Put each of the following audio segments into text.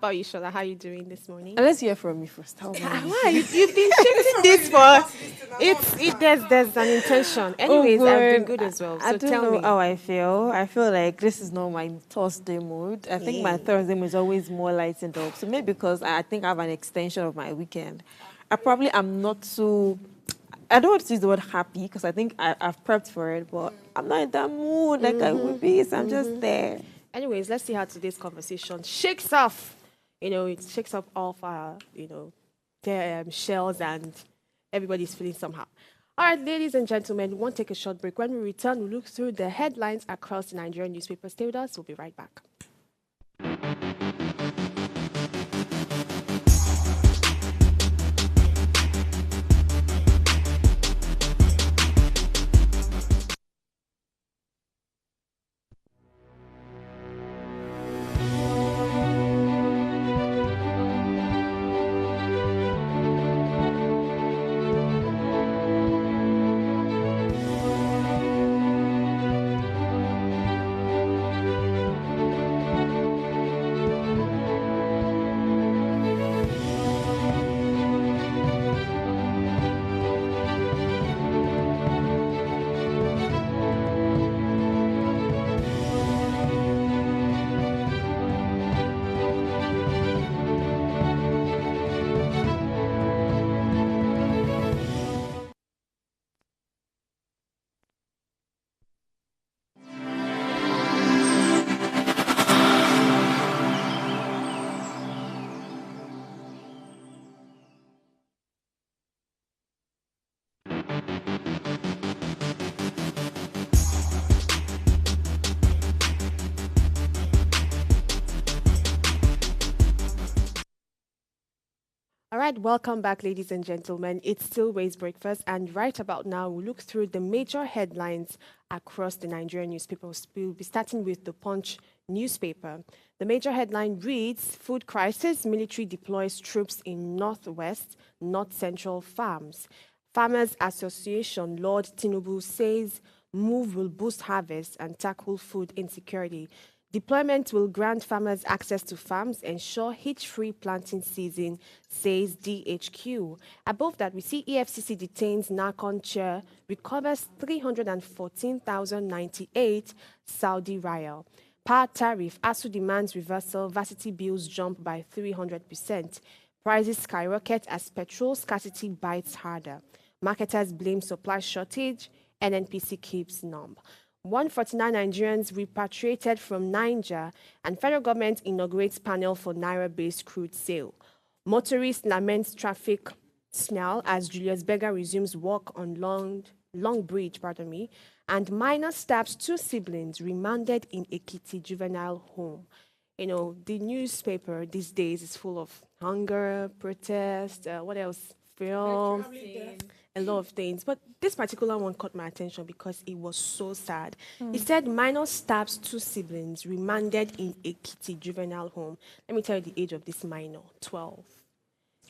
About you, Shola? How are you doing this morning? Let's hear from me first. How about you? Why? You've been shifting this for there's an intention. Oh Anyways, I've been God, good as well. I So don't tell know me. how I feel. I feel like this is not my Thursday mood. I think my Thursday mood is always more lightened up. So maybe because I think I have an extension of my weekend. I probably am not so. I don't want to use the word happy because I think I've prepped for it, but I'm not in that mood like I would be. So I'm just there. Anyways, let's see how today's conversation shakes off. It shakes off all of our, their shells and everybody's feeling somehow. All right, ladies and gentlemen, we won't take a short break. When we return, we'll look through the headlines across the Nigerian newspapers. Stay with us. We'll be right back. All right, welcome back, ladies and gentlemen. It's still Ways Breakfast, and right about now, we'll look through the major headlines across the Nigerian newspapers. We'll be starting with the Punch newspaper. The major headline reads, Food Crisis, Military Deploys Troops in Northwest, North Central Farms. Farmers Association, Lord Tinubu says move will boost harvest and tackle food insecurity. Deployment will grant farmers access to farms, ensure hitch-free planting season, says DHQ. Above that, we see EFCC detains NACON chair, recovers 314,098 Saudi Riyal. Power tariff, ASU demands reversal, varsity bills jump by 300%. Prices skyrocket as petrol scarcity bites harder. Marketers blame supply shortage, NNPC keeps numb. 149 Nigerians repatriated from Niger, and federal government inaugurates panel for Naira-based crude sale. Motorists lament traffic snarl as Julius Berger resumes work on Long Bridge, and minor stabs two siblings remanded in Ekiti juvenile home. The newspaper these days is full of hunger, protest, what else? Film, a lot of things. But this particular one caught my attention because it was so sad. It said minor stabs two siblings remanded in Ekiti juvenile home. Let me tell you the age of this minor, 12.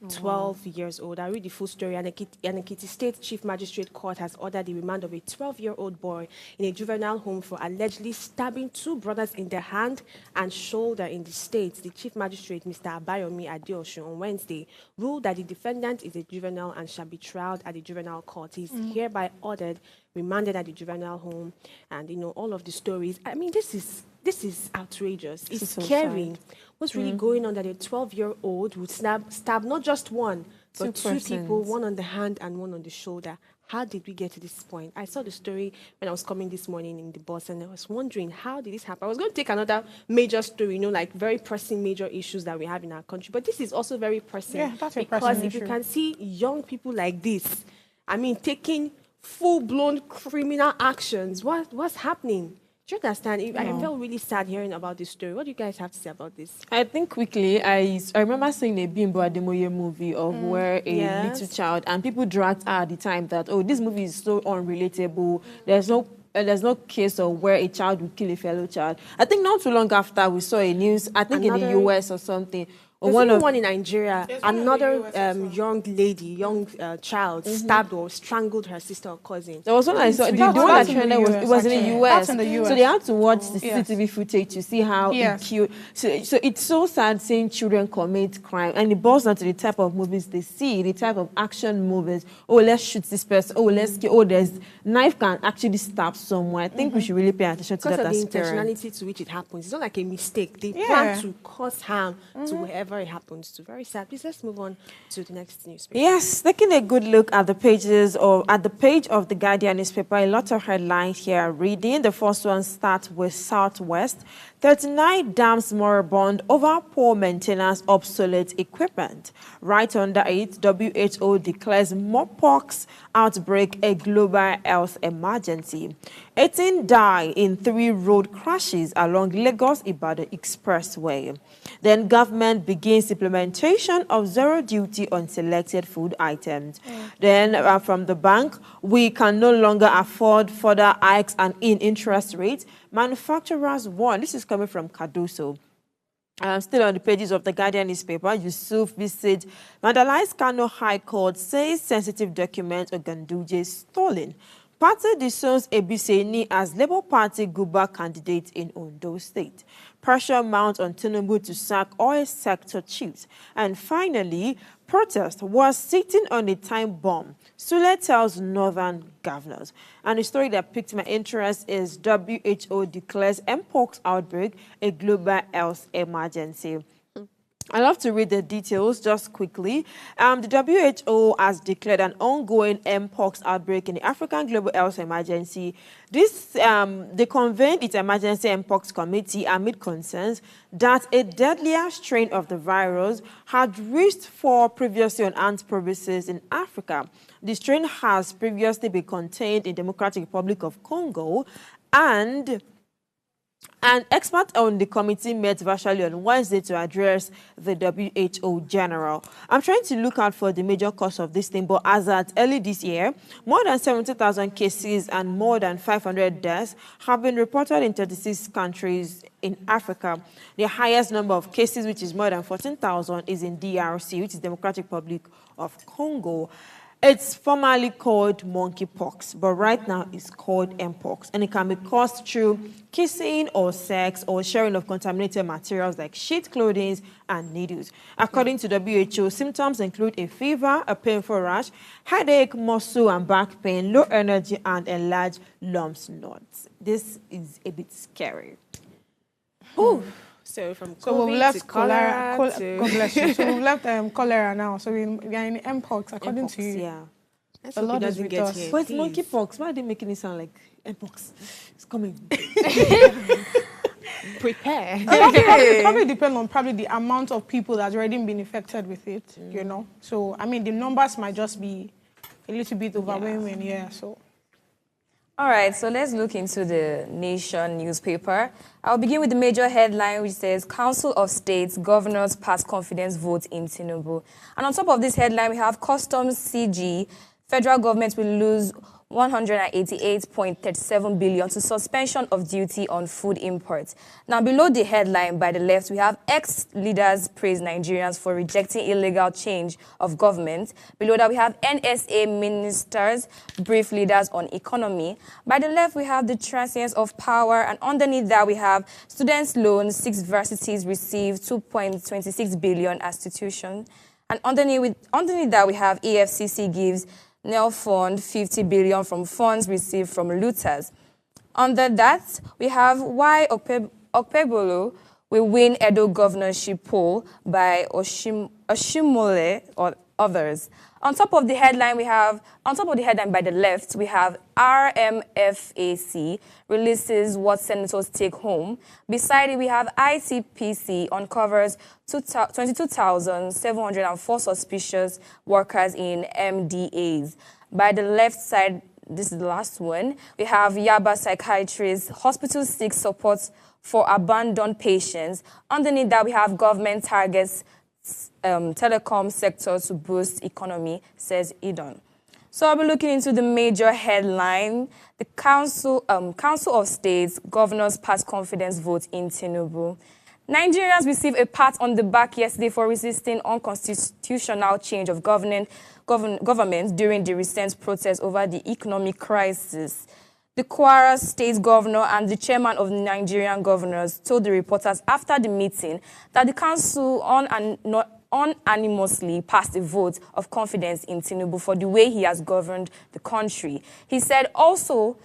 12 years old. I read the full story. An Ekiti State Chief Magistrate Court has ordered the remand of a 12-year-old boy in a juvenile home for allegedly stabbing two brothers in the hand and shoulder in the state. The Chief Magistrate, Mr. Abayomi Adeosun, on Wednesday ruled that the defendant is a juvenile and shall be tried at the juvenile court. He's hereby ordered remanded at the juvenile home, and all of the stories. I mean, this is outrageous. It's scary. What's really going on that a 12-year-old would stab not just one, but two people, one on the hand and one on the shoulder. How did we get to this point? I saw the story when I was coming this morning in the bus, and I was wondering, how did this happen? I was going to take another major story, like very pressing major issues that we have in our country, but this is also very pressing. Yeah, that's a because pressing if issue. you can see young people like this, taking full-blown criminal actions, what's happening? Do you understand? I felt really sad hearing about this story. What do you guys have to say about this? I think quickly, I remember seeing a Bimbo Ademoye movie of where a little child, and people dragged her at the time that, this movie is so unrelatable. There's no case of where a child would kill a fellow child. I think not too long after we saw a news, I think in the US or something, There's one even of one in Nigeria, There's one in the another US as well. young lady, young child, stabbed or strangled her sister or cousin. there was one I saw. The one that That's in the trended was, it US, was in the actually. US. That's in the US. So they had to watch the Yes. CCTV footage to see how Yes. it killed. So it's so sad seeing children commit crime, and it boils down to the type of movies they see, the type of action movies. Oh, let's shoot this person. Oh, let's kill. Oh, there's knife can actually stab someone. I think we should really pay attention to Because that of the as parents. intentionality to which it happens. It's not like a mistake. They Yeah. plan to cause harm to whoever it happens to. Very sad. Please, let's move on to the next newspaper. Yes, taking a good look at the pages or at the page of the Guardian newspaper, a lot of headlines here reading. The first one starts with Southwest. 39 dams moribund over poor maintenance, obsolete equipment. Right under it, WHO declares smallpox outbreak a global health emergency. 18 die in 3 road crashes along Lagos-Ibadan Expressway. Then government begins implementation of zero duty on selected food items. Then from the bank, we can no longer afford further hikes and in interest rates. Manufacturers warn. This is coming from Cardoso. Still on the pages of the Guardian newspaper, Yusuf visit vandalized Kano High Court, says sensitive document of Ganduje stolen. Party disowns Ebiseni as Labour Party Guba candidate in Ondo State. Pressure mounts on Tinubu to sack oil sector chiefs. And finally, protest was sitting on a time bomb. Sule tells northern governors. And the story that piqued my interest is WHO declares Mpox outbreak a global health emergency. I love to read the details just quickly. The WHO has declared an ongoing Mpox outbreak in the African Global Health Emergency. They convened its emergency Mpox committee amid concerns that a deadlier strain of the virus had reached 4 previously unharmed provinces in Africa. The strain has previously been contained in Democratic Republic of Congo, and an expert on the committee met virtually on Wednesday to address the WHO general. I'm trying to look out for the major cause of this thing, but as at early this year, more than 70,000 cases and more than 500 deaths have been reported in 36 countries in Africa. The highest number of cases, which is more than 14,000, is in DRC, which is Democratic Republic of Congo. It's formerly called monkeypox, but right now it's called Mpox, and it can be caused through kissing or sex or sharing of contaminated materials like sheet clothing and needles. According to WHO, symptoms include a fever, a painful rash, headache, muscle and back pain, low energy, and enlarged lumps nodes. This is a bit scary. Ooh. So from COVID So we've left to cholera to... God bless you. So we've left cholera now. So we are in Mpox, according Mpox, to you. yeah. Let's The hope it Lord is doesn't with get us. here, But it's please. monkeypox. Why are they making it sound like Mpox? It's coming. Prepare. Probably depend on the amount of people that's already been affected with it, you know. So, I mean, the numbers might just be a little bit overwhelming, yeah. So, All right, so let's look into the Nation newspaper. I'll begin with the major headline, which says, Council of States Governors pass confidence vote in Tinubu. And on top of this headline, we have Customs CG. Federal government will lose 188.37 billion to suspension of duty on food imports. Now, below the headline by the left, we have ex-leaders praise Nigerians for rejecting illegal change of government. Below that, we have NSA ministers brief leaders on economy. By the left, we have the transience of power, and underneath that, we have students' loans, 6 universities receive 2.26 billion as tuition. And underneath that, we have EFCC gives Nel Fund 50 billion from funds received from looters. Under that, we have why Okpebolo will win Edo governorship poll by Oshimole or others. On top of the headline by the left, we have RMFAC releases what senators take home. Beside it, we have ICPC uncovers 22,704 suspicious workers in MDAs. By the left side, this is the last one, we have Yaba psychiatrists, hospitals seek support for abandoned patients. Underneath that, we have government targets telecom sector to boost economy, says Edon. So I'll be looking into the major headline. The Council of States Governors pass confidence vote in Tinubu. Nigerians received a pat on the back yesterday for resisting unconstitutional change of government during the recent protests over the economic crisis. The Kwara State Governor and the chairman of the Nigerian governors told the reporters after the meeting that the council unanimously passed a vote of confidence in Tinubu for the way he has governed the country. He also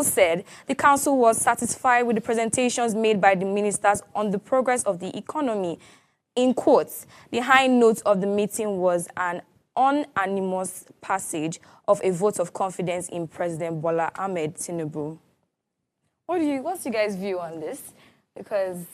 said the council was satisfied with the presentations made by the ministers on the progress of the economy. In quotes, the high note of the meeting was an unanimous passage of a vote of confidence in President Bola Ahmed Tinubu. What's your guys' view on this? Because,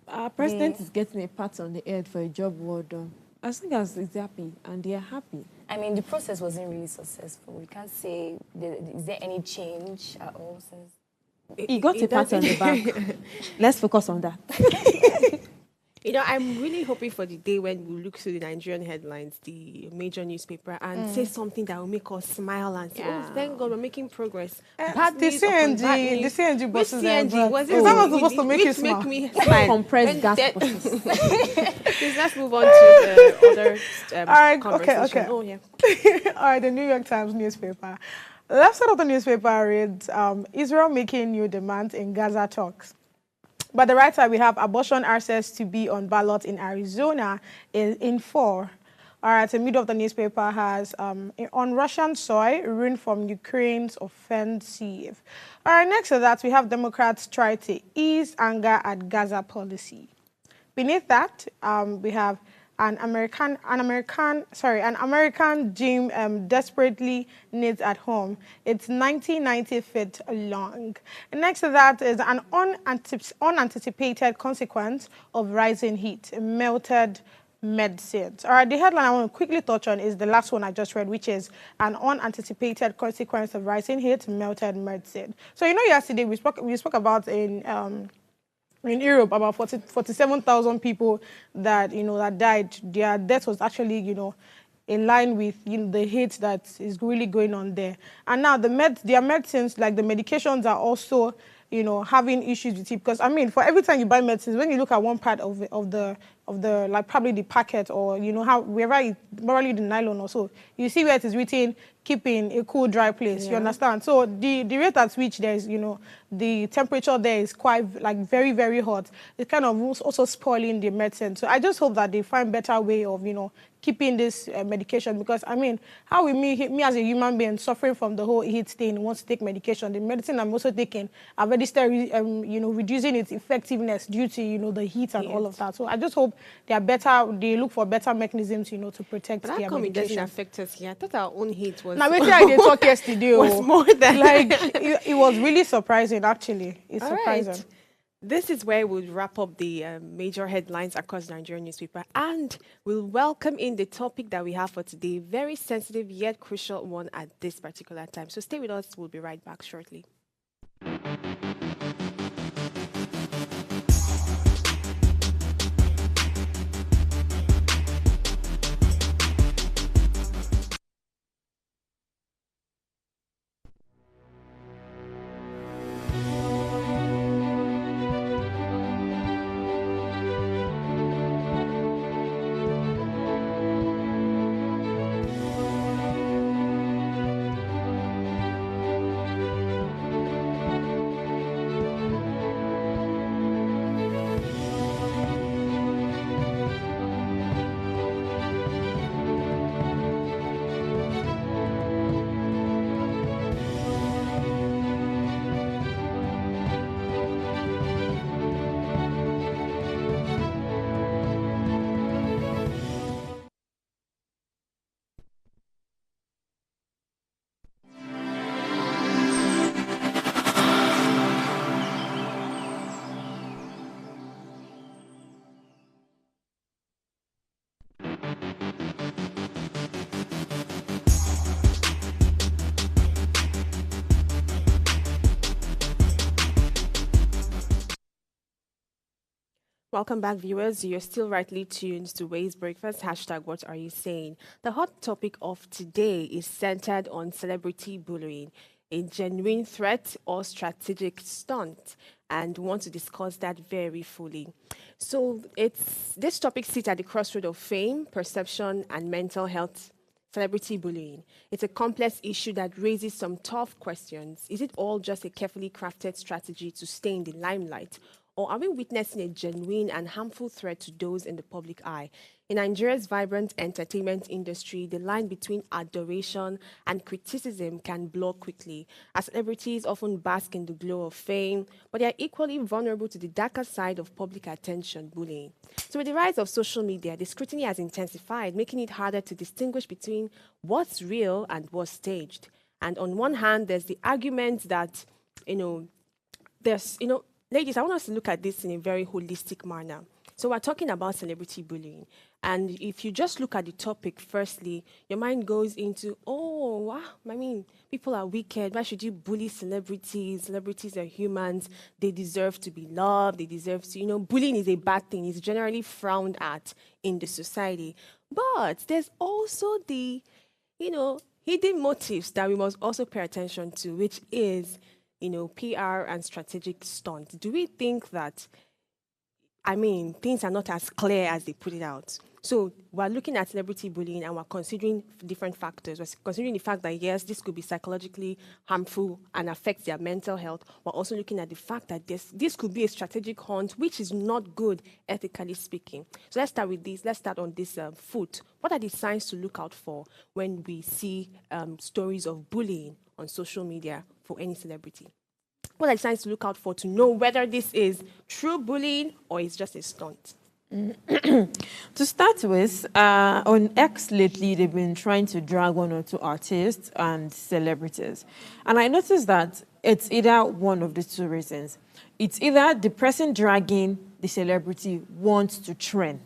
our president is getting a pat on the head for a job well done. As long as he's happy and they're happy. I mean, the process wasn't really successful. We can't say, is there any change at all since? He got a pat on the back. Let's focus on that. I'm really hoping for the day when we look through the Nigerian headlines, the major newspaper, and say something that will make us smile and say, oh, thank God, we're making progress. The CNG buses. CNG, was is that what's supposed to make you smile? Make me smile. Compressed gas buses. Please, let's move on to the other All right, conversation. okay. Oh, yeah. All right, the New York Times newspaper. Left side of the newspaper reads, Israel making new demands in Gaza talks. But the right side, we have abortion access to be on ballot in Arizona in 4. All right, the middle of the newspaper has on Russian soil, ruin from Ukraine's offensive. All right, next to that, we have Democrats try to ease anger at Gaza policy. Beneath that, we have an American gym desperately needs at home. It's 90 feet long. And next to that is an unanticipated consequence of rising heat, melted medicines. All right, the headline I want to quickly touch on is the last one I just read, which is an unanticipated consequence of rising heat, melted medicine. So, yesterday we spoke about in Europe, about 47,000 people that died. Their death was actually, in line with the hate that is really going on there. And now their medicines, like the medications, are also having issues with it. Because for every time you buy medicines, when you look at one part of the like probably the packet or wherever probably the nylon or so, you see where it is written keep in a cool, dry place. You understand? So the rate at which there is the temperature there is quite very, very hot. It's kind of also spoiling the medicine. So I just hope that they find better way of keeping this medication, because how will me as a human being suffering from the whole heat thing wants to take medication? The medicine I'm also taking, I've already started reducing its effectiveness due to the heat and all of that. So I just hope they look for better mechanisms to protect but their how come it doesn't medication. affect us here? I thought our own heat was Now, wait till I did talk yesterday. was more than it was really surprising, actually. It's All surprising. right. This is where we'll wrap up the major headlines across Nigerian newspaper, and we'll welcome in the topic that we have for today, very sensitive yet crucial one at this particular time. So stay with us. We'll be right back shortly. Welcome back, viewers. You're still rightly tuned to Ways Breakfast, #What Are You Saying? The hot topic of today is centered on celebrity bullying. a genuine threat or strategic stunt? And we want to discuss that very fully. So this topic sits at the crossroad of fame, perception, and mental health. Celebrity bullying. It's a complex issue that raises some tough questions. Is it all just a carefully crafted strategy to stay in the limelight? Or are we witnessing a genuine and harmful threat to those in the public eye? In Nigeria's vibrant entertainment industry, the line between adoration and criticism can blur quickly, as celebrities often bask in the glow of fame, but they are equally vulnerable to the darker side of public attention, bullying. So with the rise of social media, the scrutiny has intensified, making it harder to distinguish between what's real and what's staged. And on one hand, there's the argument that, ladies, I want us to look at this in a very holistic manner. So we're talking about celebrity bullying. And if you just look at the topic, firstly, your mind goes into, oh, wow, I mean, people are wicked. Why should you bully celebrities? Celebrities are humans. They deserve to be loved. They deserve to, bullying is a bad thing. It's generally frowned at in the society. But there's also the, hidden motives that we must also pay attention to, which is, PR and strategic stunts. Do we think that things are not as clear as they put it out? So we're looking at celebrity bullying and we're considering different factors. We're considering the fact that, yes, this could be psychologically harmful and affect their mental health. We're also looking at the fact that this could be a strategic hunt, which is not good, ethically speaking. So let's start with this. Let's start on this foot. What are the signs to look out for when we see stories of bullying on social media for any celebrity? What are the signs to look out for to know whether this is true bullying or it's just a stunt? To start with, on X lately, they've been trying to drag one or two artists and celebrities. And I noticed that it's either one of the two reasons. It's either the person dragging the celebrity wants to trend,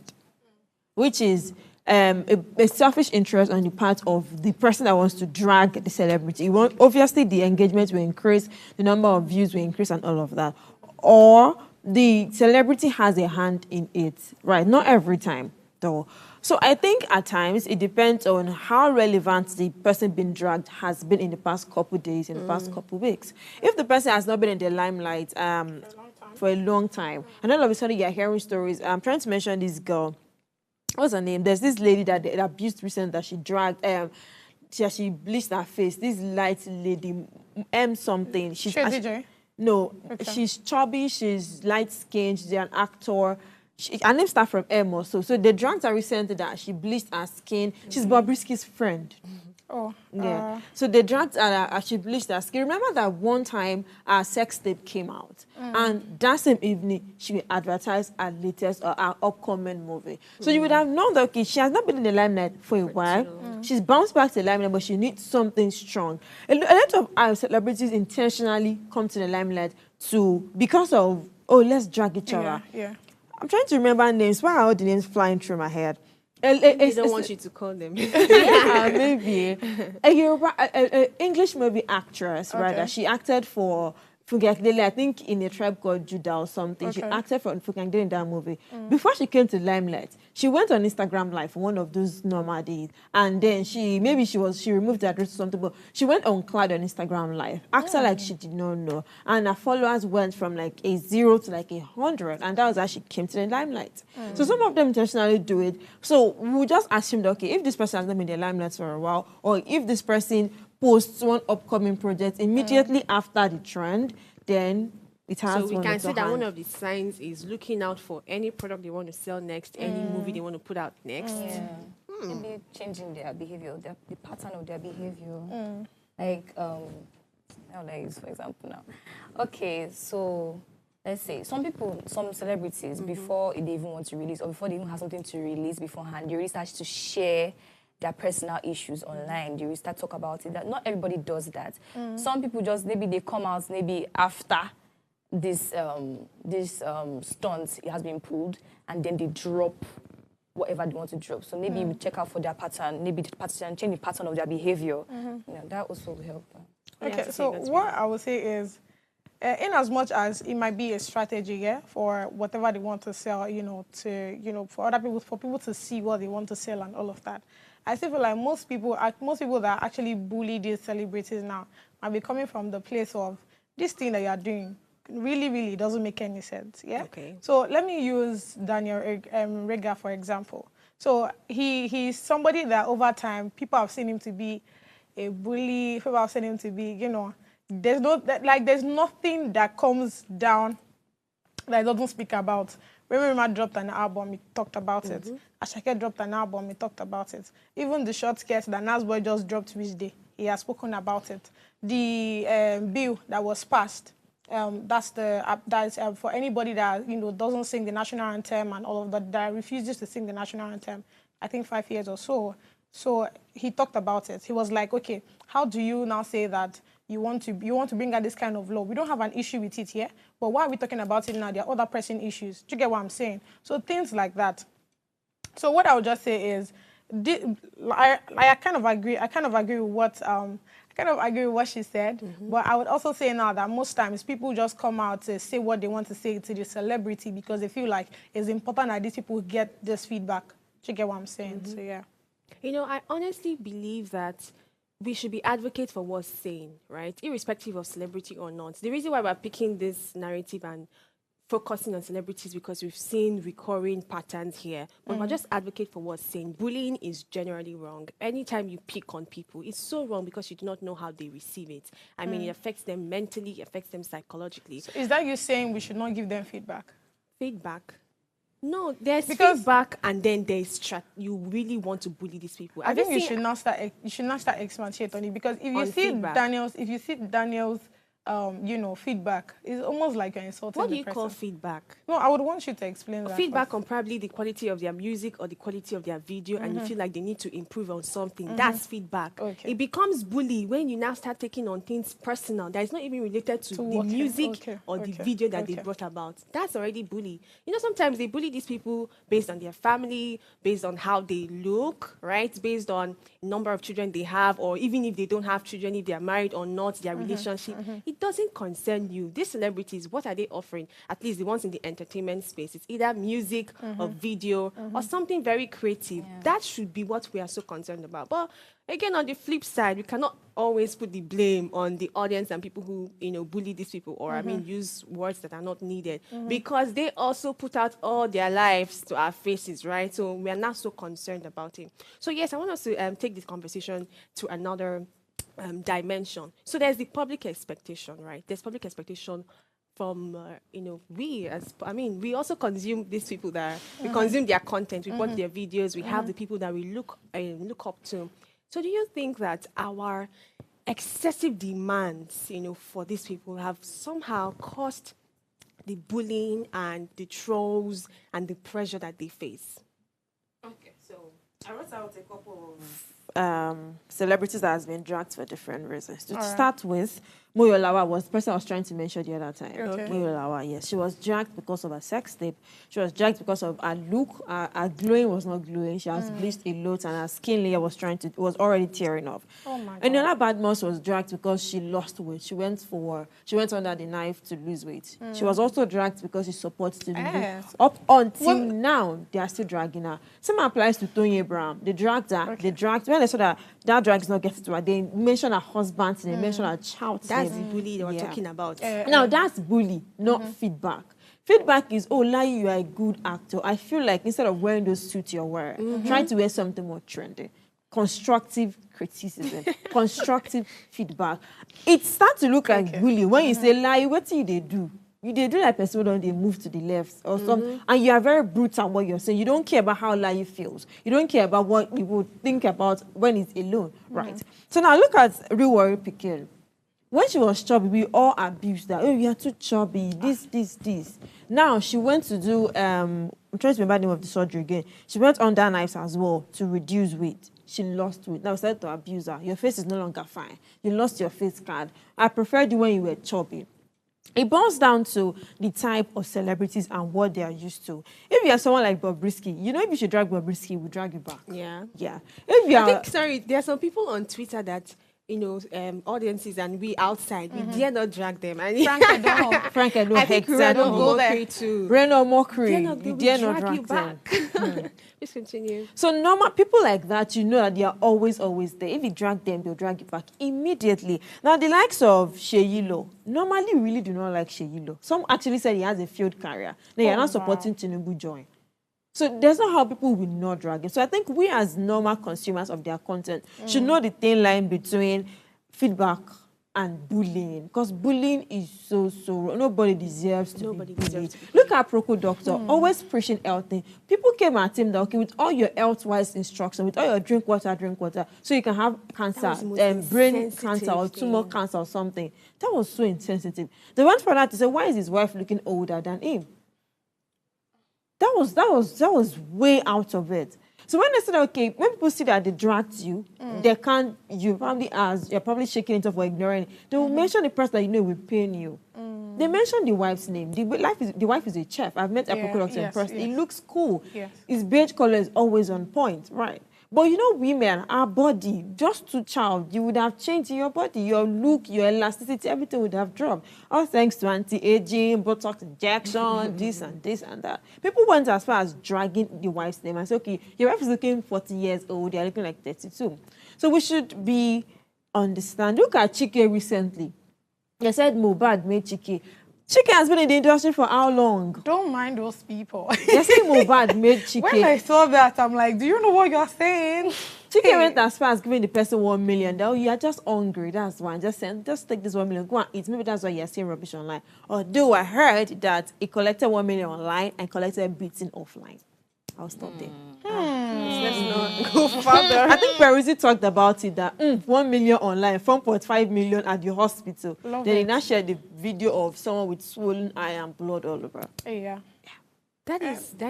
which is a selfish interest on the part of the person that wants to drag the celebrity. Obviously, the engagement will increase, the number of views will increase and all of that. Or the celebrity has a hand in it, right? Not every time, though. So I think at times it depends on how relevant the person being dragged has been in the past couple of days, in the past couple of weeks. If the person has not been in the limelight for a long time, and all of a sudden you're hearing stories. I'm trying to mention this girl. What's her name? There's this lady that they abused recently that she dragged. She bleached her face. This light lady, something. She's DJ? No, Okay. She's chubby. She's light skinned. She's an actor. Her name starts from M also. So they dragged her recently that she bleached her skin. She's Bobrisky's friend. Oh, Yeah. So they dragged her, she bleached her skin. Remember that one time our sex tape came out, and that same evening she advertised our latest or our upcoming movie. So you would have known that okay, she has not been in the limelight for a while. She's bounced back to the limelight, but she needs something strong. A lot of our celebrities intentionally come to the limelight because of let's drag each other. Yeah. I'm trying to remember names. Why are all the names flying through my head? They don't want you to call them. Yeah, maybe. A English movie actress, right? Okay. She acted for Fugakdele, I think in A Tribe Called Judah or something. She Okay. acted for Fugakdele in that movie. Before she came to limelight, she went on Instagram Live for one of those normal days. And then she removed the address or something, but she went on Cloud on Instagram Live. Acted like she did not know. And her followers went from like a 0 to like 100. And that was how she came to the limelight. So some of them intentionally do it. So we just assumed, okay, if this person has not been in the limelight for a while, or if this person posts one upcoming project immediately after the trend, then it has. So we can say that one of the signs is looking out for any product they want to sell next, any movie they want to put out next. Yeah. Maybe changing their behavior, the pattern of their behavior. Like, how do I use, for example, now? Okay, so let's say some celebrities, before they even want to release, or before they even have something to release beforehand, they really start to share their personal issues online. They will start to talk about it. That not everybody does that. Some people just maybe they come out maybe after this stunt has been pulled, and then they drop whatever they want to drop. So maybe you check out for their pattern. Maybe the pattern change the pattern of their behavior. That also will help. Okay, so what I would say is, in as much as it might be a strategy, yeah, for whatever they want to sell, for other people, for people to see what they want to sell and all of that. I still feel like most people that actually bully these celebrities now are be coming from the place of this thing that you are doing really doesn't make any sense, yeah? Okay. So let me use Daniel Rega, for example. So he's somebody that over time, people have seen him to be a bully, people have seen him to be, there's nothing that comes down that he doesn't speak about. When Rema dropped an album, he talked about it. Ashake dropped an album, he talked about it. Even the short sketch that Nasboy just dropped which day, he has spoken about it. The bill that was passed, that's for anybody that doesn't sing the national anthem and all of that refuses to sing the national anthem. I think 5 years or so. So he talked about it. He was like, okay, how do you now say that you want to bring out this kind of law? We don't have an issue with it here, but why are we talking about it now? There are other pressing issues. Do you get what I'm saying? So things like that. So what I would just say is, I kind of agree. I kind of agree with what she said, but I would also say now that most times people just come out to say what they want to say to the celebrity because they feel like it's important that these people get this feedback. Do you get what I'm saying? So yeah. I honestly believe that we should be advocates for what's sane, right? Irrespective of celebrity or not. The reason why we're picking this narrative and focusing on celebrities because we've seen recurring patterns here, but we're just advocate for what's sane. Bullying is generally wrong. Anytime you pick on people, it's so wrong because you do not know how they receive it. I mean, it affects them mentally, it affects them psychologically. So is that you saying we should not give them feedback? Feedback? No, there's feedback, and then there's you really want to bully these people. I think you should not start expatiate on it because if you see Daniel's feedback, it's almost like you're insulting What do the you person. call feedback? No, I would want you to explain that. Feedback on probably the quality of their music or the quality of their video, and you feel like they need to improve on something. That's feedback. Okay. It becomes bully when you now start taking on things personal that is not even related to the music or the video that they brought about. That's already bully. Sometimes they bully these people based on their family, based on how they look, right? Based on number of children they have, or even if they don't have children, if they are married or not, their relationship. It doesn't concern you. These celebrities, what are they offering? At least the ones in the entertainment space. It's either music or video or something very creative. Yeah. That should be what we are so concerned about. But again, on the flip side, we cannot always put the blame on the audience and people who, bully these people or, use words that are not needed because they also put out all their lives to our faces, right? So we are not so concerned about it. So yes, I want us to take this conversation to another dimension. So there's the public expectation, right? There's public expectation from, we also consume these people we consume their content, we watch their videos, we have the people that we look up to. So do you think that our excessive demands, for these people have somehow caused the bullying and the trolls and the pressure that they face? Okay, so I wrote out a couple of celebrities that has been dragged for different reasons. To start with, Moyolawa was the person I was trying to mention the other time. Okay. Moyolawa, yes. She was dragged because of her sex tape. She was dragged because of her look. Her glowing was not glowing. She has bleached a lot and her skin layer was already tearing off. Oh my God. And the other bad mouse was dragged because she lost weight. She went under the knife to lose weight. She was also dragged because she supports the Yes. Up until now, they are still dragging her. Same applies to Tony Abraham. They dragged her. Okay. They dragged, when they saw that drag is not getting to her, they mentioned her husband, they mentioned her child. That's the bully they were talking about. Now, that's bully, not feedback. Feedback is, Lai, you are a good actor. I feel like instead of wearing those suits you're wearing, try to wear something more trendy. Constructive criticism, constructive feedback. It starts to look like bully when you say, Lai, what do they do? You do like person when they move to the left or something, and you are very brutal what you're saying. You don't care about how Lai feels. You don't care about what people think about when he's alone, right? So now look at Real Warrior Piquel. When she was chubby, we all abused her. Oh, you are too chubby, this. Now, she went to do, I'm trying to remember the name of the surgery again. She went under knives as well to reduce weight. She lost weight. Now, we started to abuse her. Your face is no longer fine. You lost your face card. I preferred you when you were chubby. It boils down to the type of celebrities and what they are used to. If you are someone like Bobrisky, if you should drag Bobrisky, we'll drag you back. Yeah. Yeah. If you are... there are some people on Twitter that audiences and we outside, we dare not drag them. I mean, Frank Edo. Frank Edo, I think exactly. Reno Go there. Mokri too. Reno Mokri, They you will dare not drag you drag them. back. Please continue. So normal people like that, you know that they are always there. If you drag them, they'll drag you back immediately. Now, the likes of Sheyilo, normally we really do not like Sheyilo. Some actually said he has a failed career. They are not supporting Tinubu join. So there's not how people will not drag him. So I think we as normal consumers of their content should know the thin line between feedback and bullying, because bullying is so wrong. Nobody deserves to be bullied. Look at Proco Doctor, always preaching health thing. People came at him that, okay, with all your health-wise instruction, with all your drink water, so you can have cancer, brain cancer or tumor cancer or something. That was so insensitive. They went for that to say, why is his wife looking older than him? That was way out of it. So when they said, okay, when people see that they dragged you, you're probably shaking it off or ignoring it, they will mention the person that you know will pain you. They mention the wife's name. The wife is a chef. I've met a doctor in person. It looks cool. Yes. His beige color is always on point, right? But you know, women, our body, just to child, you would have changed your body, your look, your elasticity, everything would have dropped. All thanks to anti-aging, Botox injection, this and that. People went as far as dragging the wife's name and say, okay, your wife is looking 40 years old, you're looking like 32. So we should be understand. Look at Chike recently. They said Mohbad made Chike. Chike has been in the industry for how long? Don't mind those people. They say Mohbad made Chike. When I saw that, I'm like, do you know what you're saying? Chike went as far as giving the person 1 million. Oh, you're just hungry. That's why. Just take this 1 million. Go and eat. Maybe that's why you're seeing rubbish online. Although I heard that he collected 1 million online and collected beating offline. I'll stop there. Let's not go further. I think Peruzzi talked about it that 1 million online, 4.5 million at the hospital. Then he now shared the video of someone with swollen eye and blood all over. Yeah. That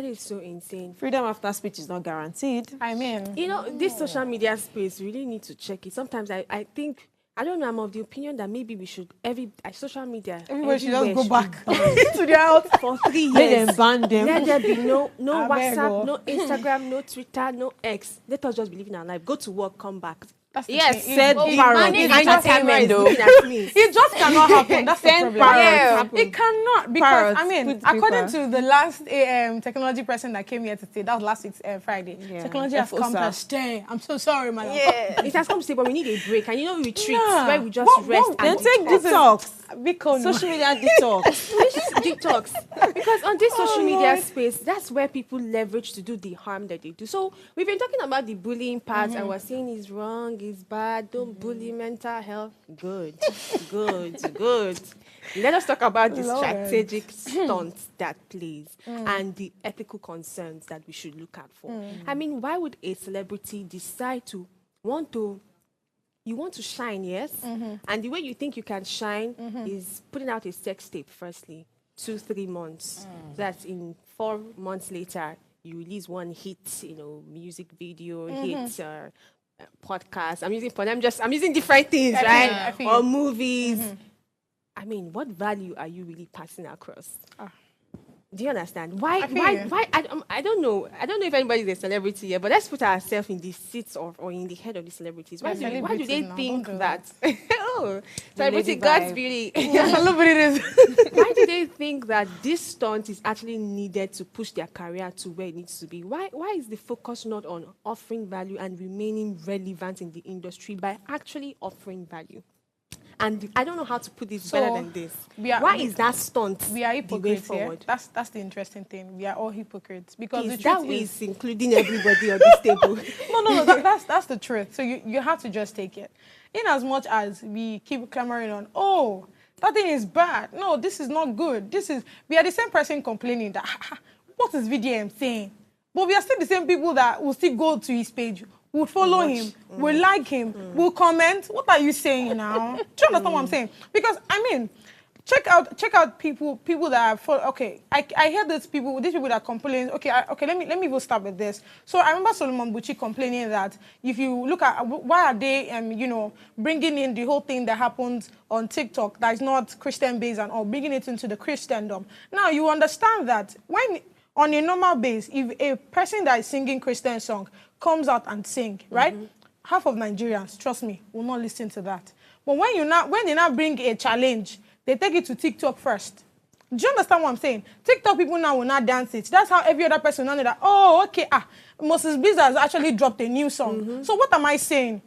is so insane. Freedom after speech is not guaranteed. I mean, this social media space, we really need to check it. Sometimes I think, I don't know, I'm of the opinion that maybe we should, social media, everybody should just go should back be banned to their house for 3 years. Let them ban them. Let there be no I beg WhatsApp, you. no Instagram, no Twitter, no X. Let us just be living our life. Go to work, come back. That's the Yes, thing. said It- parrot. Manning I just entertainment, though. looking at me. It just cannot happen. That's the Send problem. parrots. It cannot because Parrots, I mean, put according paper. to the last technology person that came here to say that was last week's Friday. Yeah. Technology has come FOSA. to stay. I'm so sorry, madam. It has come to say, but we need a break. And retreats Yeah. where we just rest Then and take detox. detox. Because Social media detox. Detox. Because on this social media Lord. space, that's where people leverage to do the harm that they do. So we've been talking about the bullying part, and we're saying it's wrong, it's bad, don't bully mental health. Good. Let us talk about the Lord. strategic stunts that plays and the ethical concerns that we should look out for. I mean, why would a celebrity decide to you want to shine, yes? And the way you think you can shine is putting out a sex tape, firstly, 2-3 months. That's in 4 months later, you release one hit, music video, hit, podcast. I'm using different things, I right? feel Or you. movies. I mean, what value are you really passing across? Do you understand? Why? I don't know. I don't know if anybody's a celebrity here, but let's put ourselves in the seats or in the head of the celebrities. Why do they celebrities now, think don't do that? Oh, The celebrity lady God's vibe. beauty. celebrities. Why do they think that this stunt is actually needed to push their career to where it needs to be? Why is the focus not on offering value and remaining relevant in the industry by actually offering value? And I don't know how to put this better than this. Why is that stunt We are the way hypocrites here. forward? That's the interesting thing. We are all hypocrites because the Is that truth way is is including everybody on this table? no. That's the truth. So you have to just take it. In as much as we keep clamoring on, oh, that thing is bad. No, this is not good. We are the same person complaining that what is VDM saying? But we are still the same people that will still go to his page, will follow him, will like him, will comment. What are you saying now? Do you understand what I'm saying? Because I mean, check out people that are I hear these people that complain. Okay, let me even start with this. So I remember Solomon Buchi complaining that if you look at why are they bringing in the whole thing that happens on TikTok that is not Christian based and all, bringing it into the Christendom. Now you understand that when on a normal base, if a person that is singing Christian song comes out and sing, right? half of Nigerians, trust me, will not listen to that. But when they now bring a challenge, they take it to TikTok first. Do you understand what I'm saying? TikTok people now will not dance it. That's how every other person will know that, oh, okay, Moses Blizzard has actually dropped a new song. So what am I saying?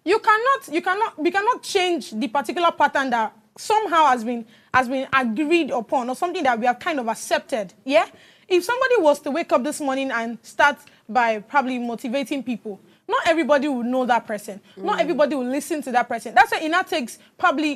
We cannot change the particular pattern that somehow has been agreed upon, or something that we have kind of accepted. Yeah? If somebody was to wake up this morning and start by probably motivating people, not everybody will know that person. Not everybody will listen to that person. That's why it now takes probably,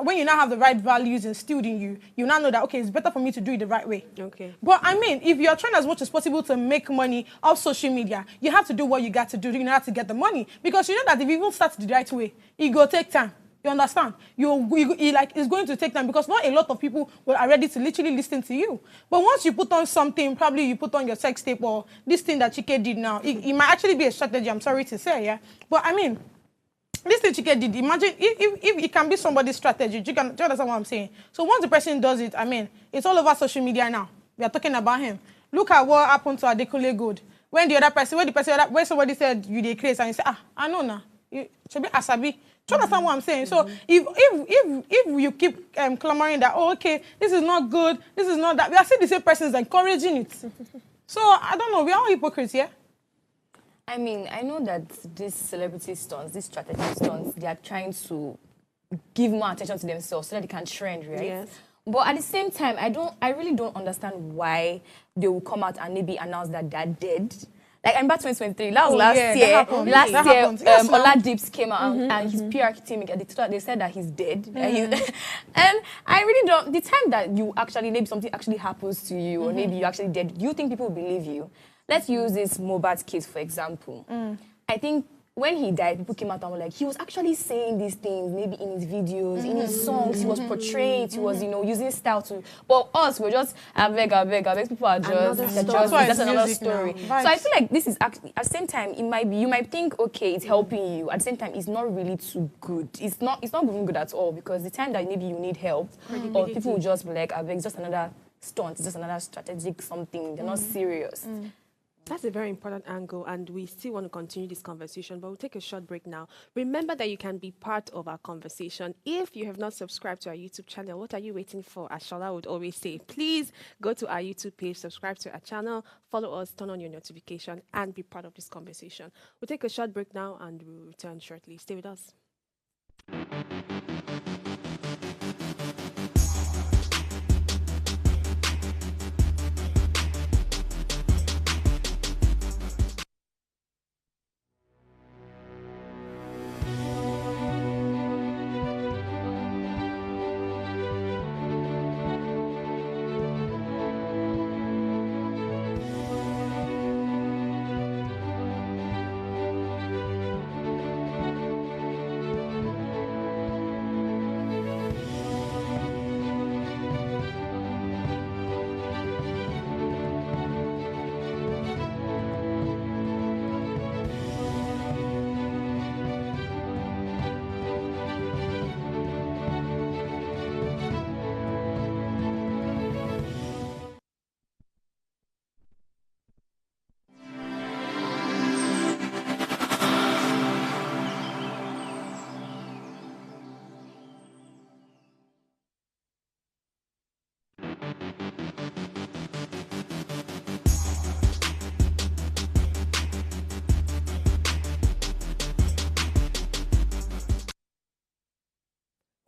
when you now have the right values instilled in you, you now know that, okay, it's better for me to do it the right way. Okay. But I mean, if you're trying as much as possible to make money off social media, you have to do what you got to do in order to get the money. Because you know that if you even start the right way, it will take time. You understand? It's going to take time because not a lot of people are ready to literally listen to you. But once you put on something, probably you put on your sex tape or this thing that Chike did now, it might actually be a strategy, I'm sorry to say, yeah? But I mean, this thing Chike did, imagine if it can be somebody's strategy, do you understand what I'm saying? So once the person does it, I mean, it's all over social media now. We are talking about him. Look at what happened to Adekunle Gold. When somebody said, you dey craze, and you say, I know now. You should be Asabi. Do you understand what I'm saying? So if you keep clamoring that, oh, okay, this is not good, this is not that, we are still the same persons encouraging it. So, I don't know, we are all hypocrites, yeah? I mean, I know that these celebrity stunts, these strategy stunts, they are trying to give more attention to themselves so that they can trend, right? Yes. But at the same time, I really don't understand why they will come out and maybe announce that they're dead. Like, I remember 2023, that was last year. Last year, Yes, Ola Dips came out and his PR team, they said that he's dead. And I really don't, the time that you actually, maybe something actually happens to you, or maybe you're actually dead, do you think people will believe you? Let's use this Mohbad case, for example. I think when he died, people came out and were like, he was actually saying these things, maybe in his videos, in his songs, he was portrayed, he was, using style to, but us, we're just, I beg, people are that's another story. So I feel like this is actually, at the same time, you might think, okay, it's helping you. At the same time, it's not really too good. It's not even good at all, because the time that maybe you need help, or people will just be like, I beg, it's just another stunt, it's just another strategic something, they're not serious. That's a very important angle, and we still want to continue this conversation, but we'll take a short break now. Remember that you can be part of our conversation. If you have not subscribed to our YouTube channel, what are you waiting for? As Shola would always say, please go to our YouTube page, subscribe to our channel, follow us, turn on your notification, and be part of this conversation. We'll take a short break now, and we'll return shortly. Stay with us.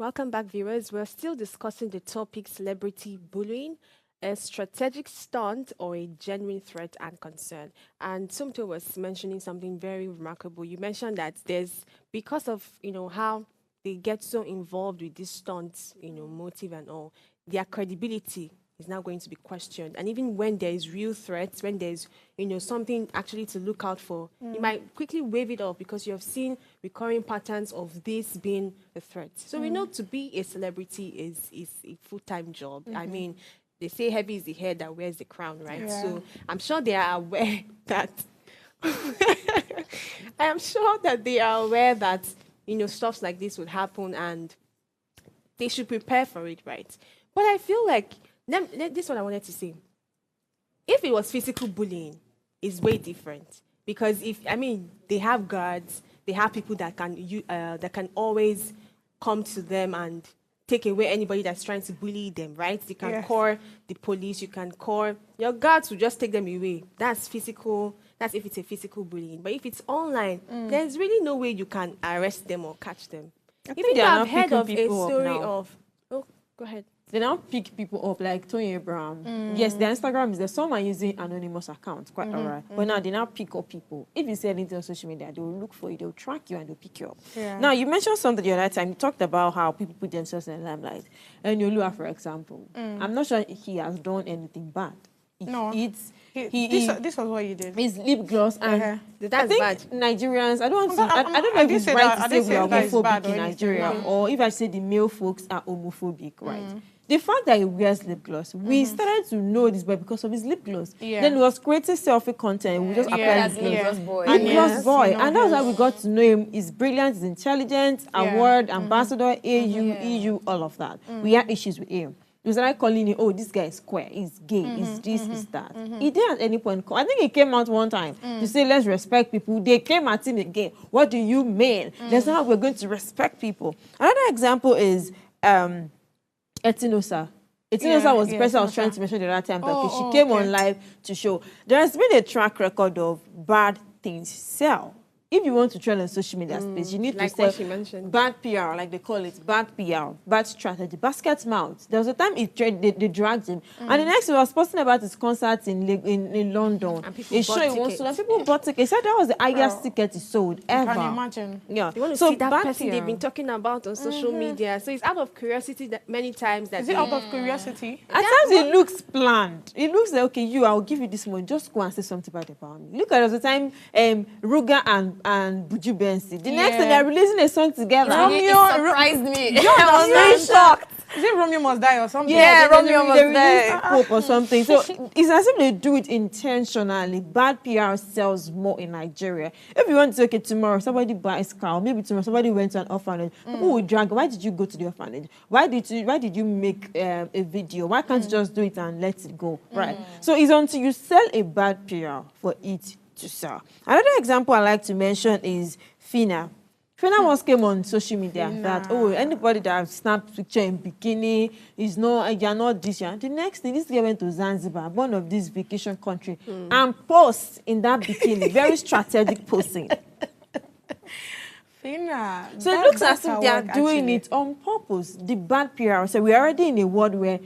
Welcome back, viewers. We're still discussing the topic celebrity bullying, a strategic stunt or a genuine threat and concern. And Sumto was mentioning something very remarkable. You mentioned that because of, how they get so involved with these stunts, motive and all, their credibility is now going to be questioned. And even when there is real threats, when there's, something actually to look out for, you might quickly wave it off because you have seen recurring patterns of this being a threat. So we know to be a celebrity is a full-time job. I mean, they say heavy is the head that wears the crown, right? Yeah. So I'm sure they are aware that I am sure that they are aware that, stuff like this would happen and they should prepare for it, right? But I feel like, this is what I wanted to say. If it was physical bullying, it's way different Because they have guards, they have people that can always come to them and take away anybody that's trying to bully them, right? You can call the police, you can call your guards will just take them away. That's physical. That's if it's a physical bullying. But if it's online, there's really no way you can arrest them or catch them. I Even think though they are I've now heard picking of a people up story now. of, oh, go ahead. They now pick people up like Tony Abraham. Yes, their Instagram is there. Some are using anonymous accounts, quite alright. But now they now pick up people. If you say anything on social media, they will look for you, they will track you, and they'll pick you up. Yeah. Now, you mentioned something the other time. You talked about how people put themselves in the limelight. And Yolua, for example, I'm not sure he has done anything bad. No. It's This was what you did. his lip gloss and That's I think bad. Nigerians. I don't want to. I'm I don't know I if didn't it's say right that- I to say didn't we are say that it's bad homophobic or in anything, Nigeria, no. or if I say the male folks are homophobic, right? The fact that he wears lip gloss, we started to know this boy because of his lip gloss. Yeah. Then he was creating selfie content. We just Yeah. applied That's lip lip gloss. gloss boy. Lip And gloss yes, boy, you know and that's how him. we got to know him. He's brilliant, he's intelligent, award, ambassador, AU, Yeah. EU, all of that. We had issues with him. He was like calling him, oh, this guy is square, he's gay, he's this, he's that. He didn't at any point I think he came out one time to say, let's respect people. They came at him again. What do you mean? That's not how we're going to respect people. Another example is Etinosa. Etinosa was the person I was trying to mention the other time. She came on live to show. There has been a track record of bad things sell. If you want to trend on social media space, you need Like to sell what she mentioned. bad PR, like they call it, bad PR, bad strategy, basket mouth. There was a time they dragged him, and the next he was posting about his concert in London. And people He bought showed he wants to, tickets. and people bought tickets. He said that was the highest ticket he sold ever. Can you imagine? Yeah. They want to so see that bad person they've PR. been talking about on social media. So it's out of curiosity that many times that Is it out of curiosity? At times it looks planned. It looks like, okay, I'll give you this money. Just go and say something bad about me. Look at the time Ruga and Buju Bensi. The next time they're releasing a song together. It surprised me. I was Romeo- very shocked. Is it Romeo Must Die or something? Yeah, they Romeo release- they was release there. Pope or something. So it's as if they do it intentionally. Bad PR sells more in Nigeria. If you want to say, okay, tomorrow somebody buys car, or maybe tomorrow somebody went to an orphanage, people will drag. Why did you go to the orphanage? Why did you make a video? Why can't you just do it and let it go? Right. So it's until you sell a bad PR for it to sell. Another example I like to mention is Fina. Fina once came on social media that, oh, anybody that snapped picture in bikini is you're not this year. The next thing, this girl went to Zanzibar, one of these vacation country, and post in that bikini, very strategic posting. Fina. So it looks as if they are doing it on purpose. The bad PR. So we're already in a world where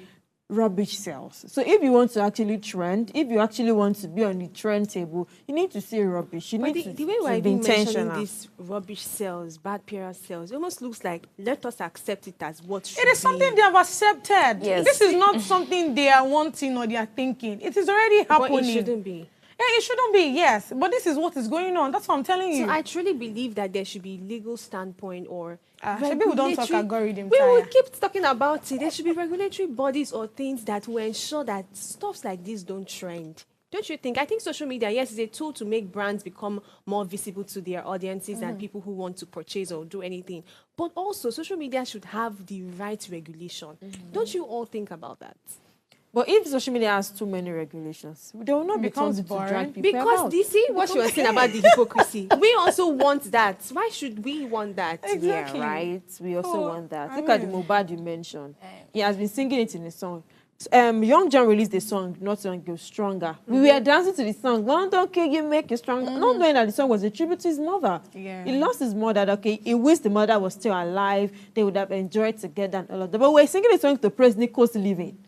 rubbish sells. So if you want to actually trend, if you actually want to be on the trend table, you need to say rubbish. You But need the way we're to be even mentioning intentional. this rubbish sales, bad PR sales, it almost looks like let us accept it as what should It is something be. they have accepted. Yes. This is not something they are wanting or they are thinking. It is already But happening. it shouldn't be. Yeah, it shouldn't be, yes. But this is what is going on. That's what I'm telling you. So I truly believe that there should be legal standpoint or maybe we don't talk regulatory- algorithm. We will Taya. keep talking about it. There should be regulatory bodies or things that will ensure that stuffs like this don't trend. Don't you think? I think social media, yes, is a tool to make brands become more visible to their audiences and people who want to purchase or do anything. But also, social media should have the right regulation. Don't you all think about that? But if social media has too many regulations, there will not be Becomes something to boring. drag people Because about. you see what she was saying about the hypocrisy. We also want that. Why should we want that? Exactly. Yeah, right. We also Oh, want that. I Look at the mean- Mohbad you mentioned. He has been singing it in a song. Young John released a song, Not Young Girl, Stronger. We were dancing to the song, One Don't Kill You, Make You Stronger. Not knowing that the song was a tribute to his mother. Yeah. He lost his mother. Okay, he wished the mother was still alive. They would have enjoyed together and all of that. But we're singing a song to praise Nico's living.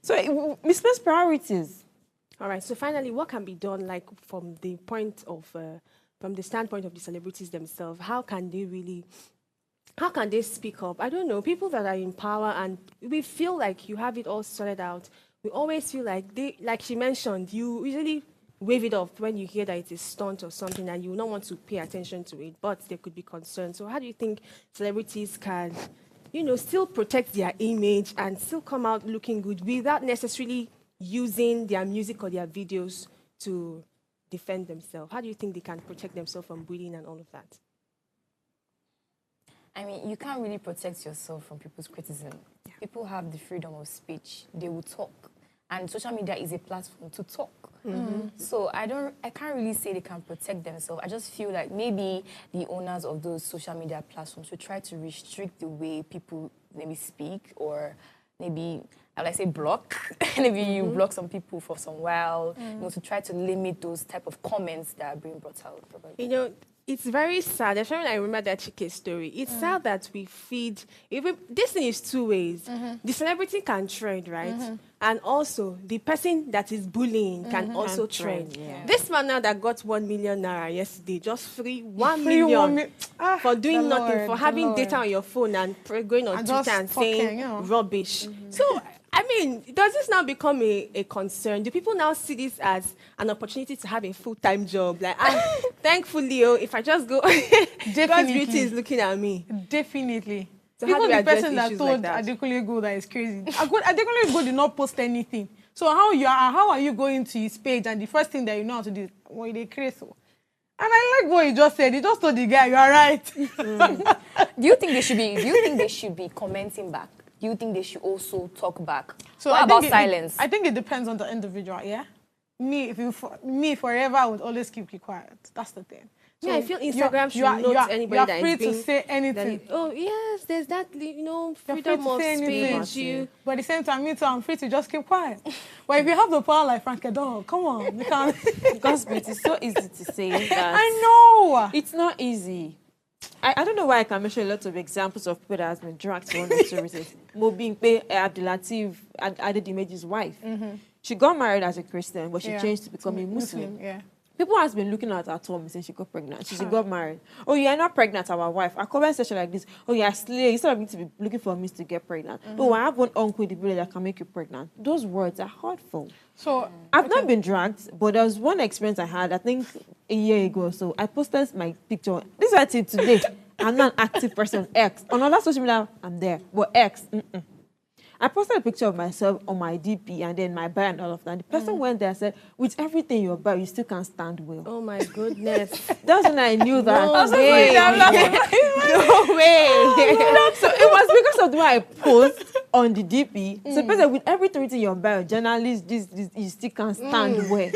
So it misplaced priorities. All right. So finally, what can be done, like from the point of, from the standpoint of the celebrities themselves? How can they speak up? I don't know. People that are in power and we feel like you have it all sorted out. We always feel like like she mentioned, you usually wave it off when you hear that it is stunt or something, and you will not want to pay attention to it. But there could be concern. So how do you think celebrities can, still protect their image and still come out looking good without necessarily using their music or their videos to defend themselves? How do you think they can protect themselves from bullying and all of that? I mean, you can't really protect yourself from people's criticism. People have the freedom of speech. They will talk. and social media is a platform to talk. So I can't really say they can protect themselves. I just feel like maybe the owners of those social media platforms should try to restrict the way people maybe speak, or maybe, I say block. Maybe you block some people for some while, to try to limit those type of comments that are being brought out. Probably. It's very sad. Especially when I remember that Chike story. It's sad that we feed. This thing is two ways. The celebrity can trend, right? And also, the person that is bullying can also trend. Yeah. This man now that got 1 million naira yesterday, just free 1 million for doing nothing, for having data on your phone and going on Twitter and saying rubbish. So, I mean, does this now become a concern? Do people now see this as an opportunity to have a full-time job? Like, thankfully, if I just go, God's beauty is looking at me. Definitely. So even the person issues that told like that? Adekunle Gold that is crazy. Adekunle Gold did not post anything. So how are you going to his page and the first thing that you know how to do is, well, they crazy. And I like what he just said. He just told the guy, you are right. Do you think they should be commenting back? Do you think they should also talk back? So what about silence? I think it depends on the individual, yeah? Me, forever, I would always keep quiet. That's the thing. So I feel Instagram should note anybody that is free to say anything. Yes, there's that, You're freedom of speech. But at the same time, me too, I'm free to just keep quiet. But if you have the power like Frank Edor, come on, you can't. God's beauty, it's so easy to say that. I know. It's not easy. I don't know why I can mention a lot of examples of people that has been dragged to one or two reasons. Mobimpe Abdulatif Adedimeji's wife. She got married as a Christian, but she changed to become a Muslim. Yeah. People has been looking at her tummy since she got pregnant. She got married. Oh, you are not pregnant, our wife. A comment section like this. Oh, you are slave. Instead of me to be looking for me to get pregnant. Oh, I have one uncle in the village that can make you pregnant. Those words are hurtful. So I've not been dragged, but there was one experience I had, I think a year ago. So I posted my picture. This is what I did today. I'm not an active person on X. On other social media, I'm there. But X, I posted a picture of myself on my DP and then my bio and all of that. The person went there and said, with everything in your bio, you still can't stand well. Oh my goodness. That's when I knew that. No way. No way. So it was because of the way I post on the DP. So the person, with everything in your bio, journalist, this, you still can't stand well.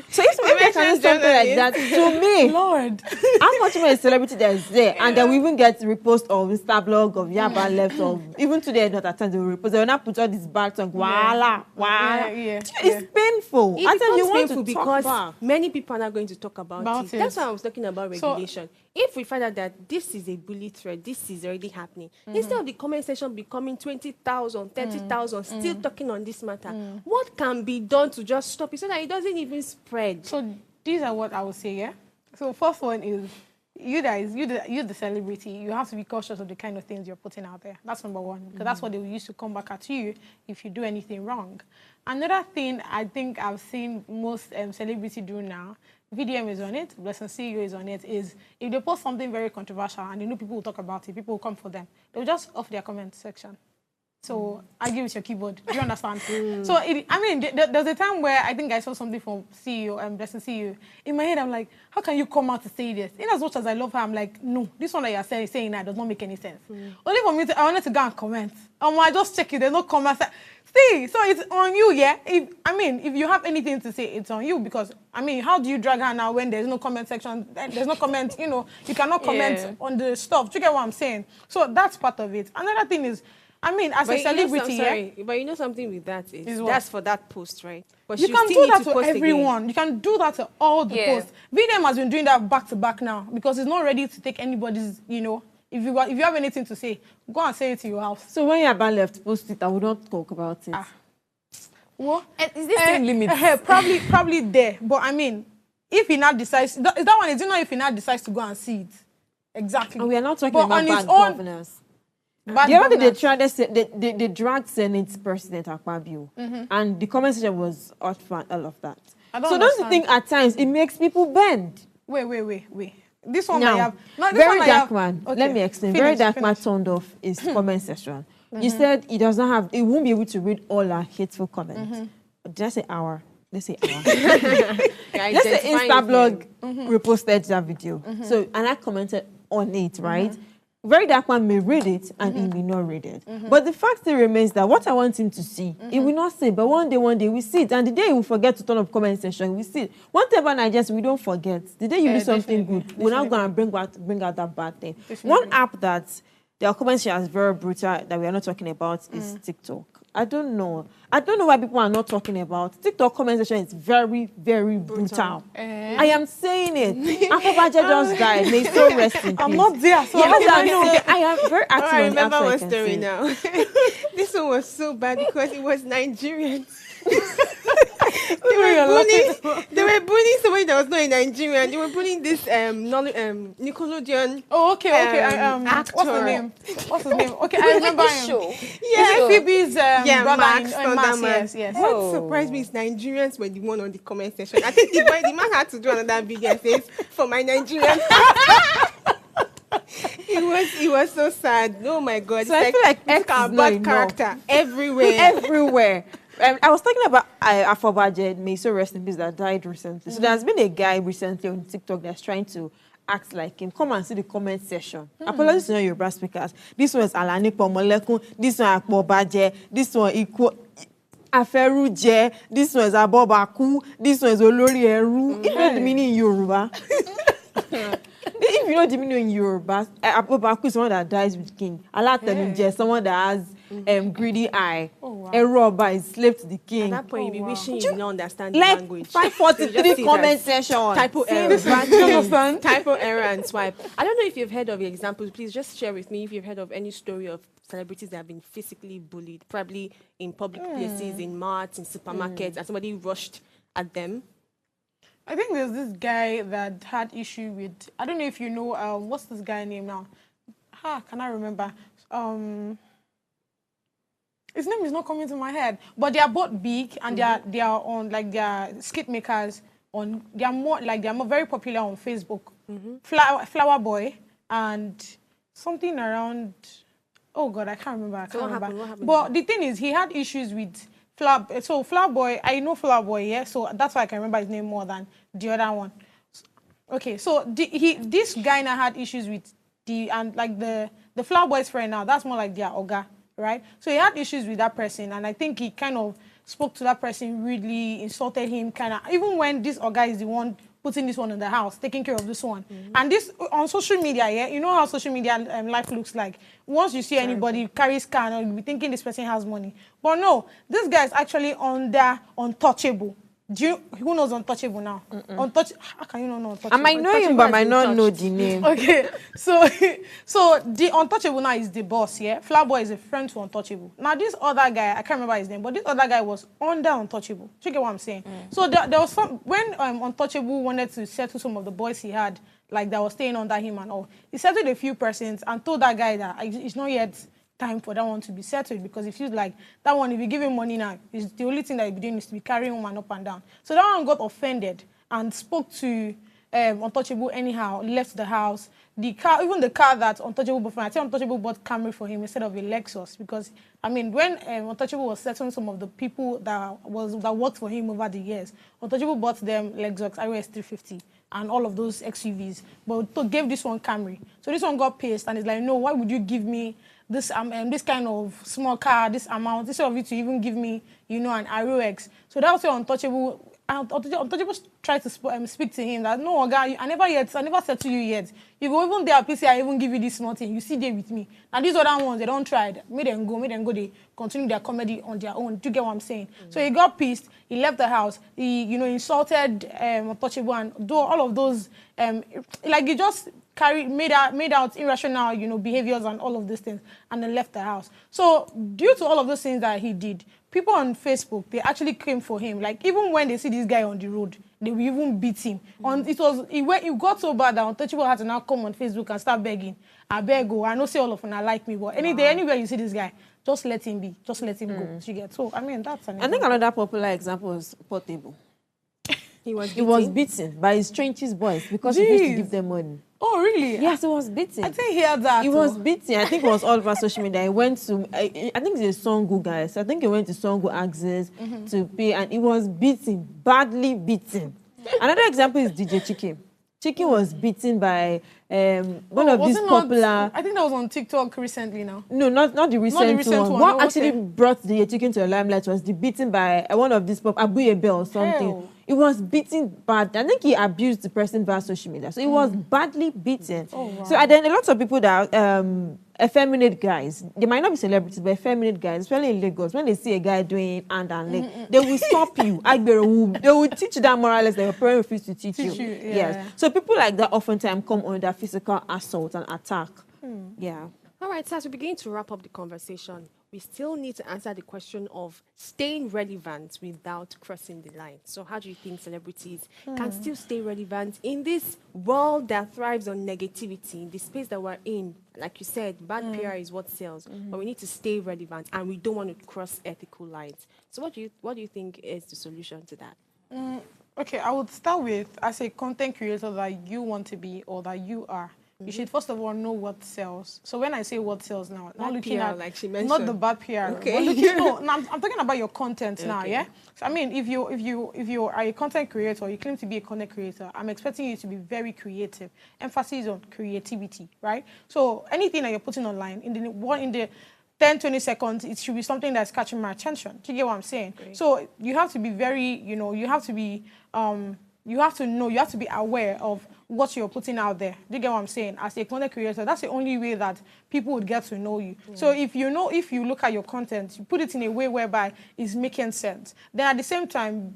So if somebody can do something like that to me, Lord, how much more a celebrity that is there, and then we even get repost of Instablog of Yaba left, or even today not at times they will repost. They will not put all this bad song. Wala. It's painful. It becomes painful because many people are not going to talk about it. That's why I was talking about regulation. If we find out that this is a bully thread, this is already happening, instead of the comment section becoming 20,000, 30,000, still talking on this matter, what can be done to just stop it so that it doesn't even spread? So these are what I would say, yeah? So first one is, you the celebrity, you have to be cautious of the kind of things you're putting out there. That's number one, because that's what they will use to come back at you if you do anything wrong. Another thing I think I've seen most celebrity do now, VDM is on it, Blessing CEO is on it, is if they post something very controversial and they know people will talk about it, people will come for them, they'll just off their comment section. So argue with your keyboard. Do you understand? So there's a time where I think I saw something from CEO, Blessing CEO. In my head, I'm like, how can you come out to say this? In as much as I love her, I'm like, no, this one that you're saying now does not make any sense. Only for me, I wanted to go and comment. I just check it. There's no comments. See, so it's on you, yeah? If you have anything to say, it's on you, because, how do you drag her now when there's no comment section? There's no comment, you cannot comment on the stuff. Do you get what I'm saying? So that's part of it. Another thing is, as a celebrity, but you know something with that is that's for that post, right? But you can do that to everyone. Again. You can do that to all the posts. VDM has been doing that back to back now because it's not ready to take anybody's, if you have anything to say, go and say it to your house. So when you're about left, post it. I will not talk about it. What? Is this thing limit? Probably there. But if he now decides, is that one? Is it not if he now decides to go and see it? Exactly. And we are not talking about bad governance. The other day they dragged Senate President Akpabio, and the comment section was hot for all of that. So don't you think at times it makes people bend? Wait. This one now, Very Dark Man. Okay. Let me explain. Very Dark Man turned off his comment section. You said he does not have. He won't be able to read all our hateful comments. Did I say hour? Let's say hour. Let's say Instablog reposted that video. So and I commented on it, right? very dark man may read it and he may not read it. But the fact still remains that what I want him to see, he will not see. But one day we see it. And the day he will forget to turn up comment section, we see it. One thing about Nigerians, we don't forget. The day you do something good, we're not going to bring out that bad thing. One app that their comment section is very brutal that we are not talking about is TikTok. I don't know why people are not talking about TikTok comment section. It's very, very brutal. I am saying it. Afobaje just died. May so rest in peace. I'm not there, so I am very active. I remember one story now. This one was so bad because it was Nigerians. They were bullying somebody that was not in Nigeria. They were bullying this Nickelodeon. Oh, okay. Actor. What's his name? Okay, I remember him. Show. Yeah, Phoebe's brother Max in Max. Thunderman. Yes. What surprised me is Nigerians were the one on the comment section. I think the man had to do another video and says, for my Nigerian. It was so sad. Oh my God. So I feel like X is not enough. Character everywhere. Everywhere. I was talking about Afobaje, may so rest in peace, that died recently. So there's been a guy recently on TikTok that's trying to act like him. Come and see the comment section. Apologies to your brass speakers. This one is Alani Pomolekun. This one Afobaje. This one equal Aferuje. This one is Abobaku. This one is Olori Eru. If you know the meaning in Yoruba. If you know the meaning in Yoruba, Abobaku is someone that dies with king. Alatenuje, someone that has greedy eye. Oh, wow. A robber is slave to the king. At that point, you'll be wishing you did not understand the Like language. 543 comment section. Typo error. Typo error and swipe. I don't know if you've heard of examples. Please just share with me if you've heard of any story of celebrities that have been physically bullied, probably in public places, in marts, in supermarkets, and somebody rushed at them. I think there's this guy that had issue with, I don't know if you know, what's this guy name now? Can I remember? His name is not coming to my head, but they are both big and they are on, like, they are skit makers on, they are more very popular on Facebook. Flower Boy and something around, oh God, I can't remember. What happened? But the thing is, he had issues with Flower Boy, I know Flower Boy, yeah, so that's why I can remember his name more than the other one. Okay, so this guy now had issues with the Flower Boy's friend now, that's more like their Oga, right? So he had issues with that person, and I think he kind of spoke to that person rudely, insulted him, kind of, even when this Oga is the one putting this one in the house, taking care of this one. And this, on social media, yeah, you know how social media life looks like. Once you see anybody carry scan, you'll be thinking this person has money. But no, this guy is actually under Untouchable. Who knows Untouchable now? How can you not know Untouchable? I might know him, but I might not know the name. Okay, so the Untouchable now is the boss, yeah? Flower Boy is a friend to Untouchable. Now, this other guy, I can't remember his name, but this other guy was under Untouchable. Do you get what I'm saying? So there was some, when Untouchable wanted to settle some of the boys he had, like that was staying under him and all, he settled a few persons and told that guy that it's not yet time for that one to be settled, because he feels like that one, if you give him money now, is the only thing that he'll be doing is to be carrying woman up and down. So that one got offended and spoke to Untouchable anyhow, left the house. The car, even the car that Untouchable bought for him, I think Untouchable bought Camry for him instead of a Lexus, because, I mean, when Untouchable was settling some of the people that worked for him over the years, Untouchable bought them Lexus iOS 350 and all of those XUVs, but gave this one Camry. So this one got pissed and is like, no, why would you give me this kind of small car, this amount, instead of you to even give me, you know, an ROX. So that was why Untouchable tried to speak to him that, no, guy, I never said to you yet. You go even there, please, I even give you this small thing. You see there with me. And these other ones, they don't try. Make them go, they continue their comedy on their own. Do you get what I'm saying? So he got pissed. He left the house. He, you know, insulted Untouchable and do all of those, like he just made out irrational, you know, behaviors and all of these things, and then left the house. So due to all of those things that he did, people on Facebook, they actually came for him. Like, even when they see this guy on the road, they will even beat him. It got so bad that Untouchable had to now come on Facebook and start begging. I beg, I know say all of them are like me, but anywhere you see this guy, just let him be. Just let him go. You get? So, I mean, that's an example. I think another popular example is Portable. He was beaten by his trenches boys because he used to give them money. Oh, really? Yes, he was beaten. I didn't hear that. He was beaten. I think it was all over social media. He went to, I think it's a Songu, guys. I think he went to Songu Access to pay, and he was beaten, badly beaten. Another example is DJ Chicken. Chicken was beaten by one of was these it not- popular. I think that was on TikTok recently now. No, not the recent, recent one. one. What Oh, actually okay. brought the chicken to the limelight was the beating by one of these Abu Ebel or something. Hell. It was beaten bad. I think he abused the person via social media. So it was badly beaten. Oh, wow. So and then a lot of people that are effeminate guys, they might not be celebrities, but effeminate guys, especially in Lagos, when they see a guy doing hand and leg, they will stop you. They will teach you that moral lesson that your parents refuse to teach you. Yeah. Yes. So people like that oftentimes come under physical assault and attack. Yeah. All right, so as we begin to wrap up the conversation, we still need to answer the question of staying relevant without crossing the line. So how do you think celebrities can still stay relevant in this world that thrives on negativity, in the space that we're in? Like you said, bad PR is what sells, but we need to stay relevant and we don't want to cross ethical lines. So what do you think is the solution to that? Okay, I would start with, as a content creator that you want to be or that you are, you should first of all know what sells. So when I say what sells now, not Bad looking PR, at like she not mentioned. the bad PR. Okay. But looking, no, I'm talking about your content now, Okay. yeah. So I mean, if you are a content creator, you claim to be a content creator, I'm expecting you to be very creative. Emphasis on creativity, right? So anything that you're putting online in the 10, 20 seconds, it should be something that's catching my attention. Do you get what I'm saying? Great. So you have to be very, you have to be, you have to be aware of what you're putting out there. Do you get what I'm saying? As a content creator, that's the only way that people would get to know you. So if you look at your content, you put it in a way whereby it's making sense. Then at the same time,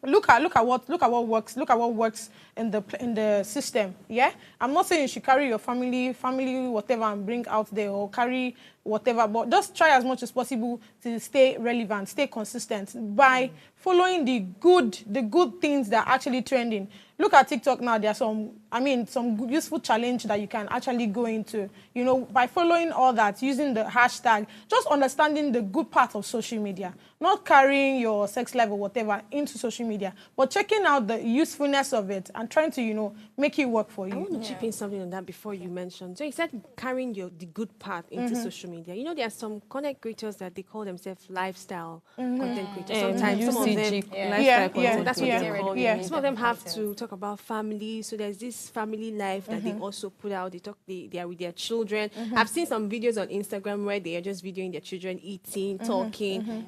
look at what works in the system. Yeah, I'm not saying you should carry your family whatever and bring out there, or carry whatever, but just try as much as possible to stay relevant, stay consistent by following the good things that are actually trending. Look at TikTok now. There are some useful challenge that you can actually go into, by following all that, using the hashtag, just understanding the good part of social media, not carrying your sex life or whatever into social media, but checking out the usefulness of it and trying to, make it work for you. I want to chip in something on that before you mentioned. So you said carrying the good part into social media. There are some content creators that they call themselves lifestyle content creators. Sometimes some of them, lifestyle content that's what creator. they call Yeah. it. Some of them have to talk about family. So there's this family life that they also put out. They are with their children. I've seen some videos on Instagram where they are just videoing their children eating, talking,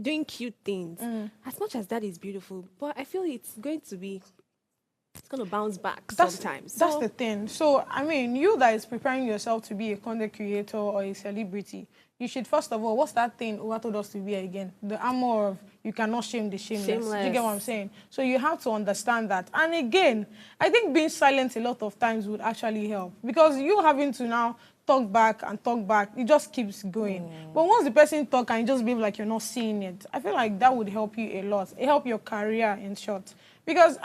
doing cute things. As much as that is beautiful, but I feel it's going to bounce back sometimes. That's the thing. So, you that is preparing yourself to be a content creator or a celebrity, you should first of all, what's that thing Owa told us to be again? The armor of you cannot shame the shameless. Do you get what I'm saying? So you have to understand that. And again, I think being silent a lot of times would actually help, because you having to now talk back, it just keeps going. But once the person talk and you just behave like you're not seeing it, I feel like that would help you a lot. It help your career, in short. Because,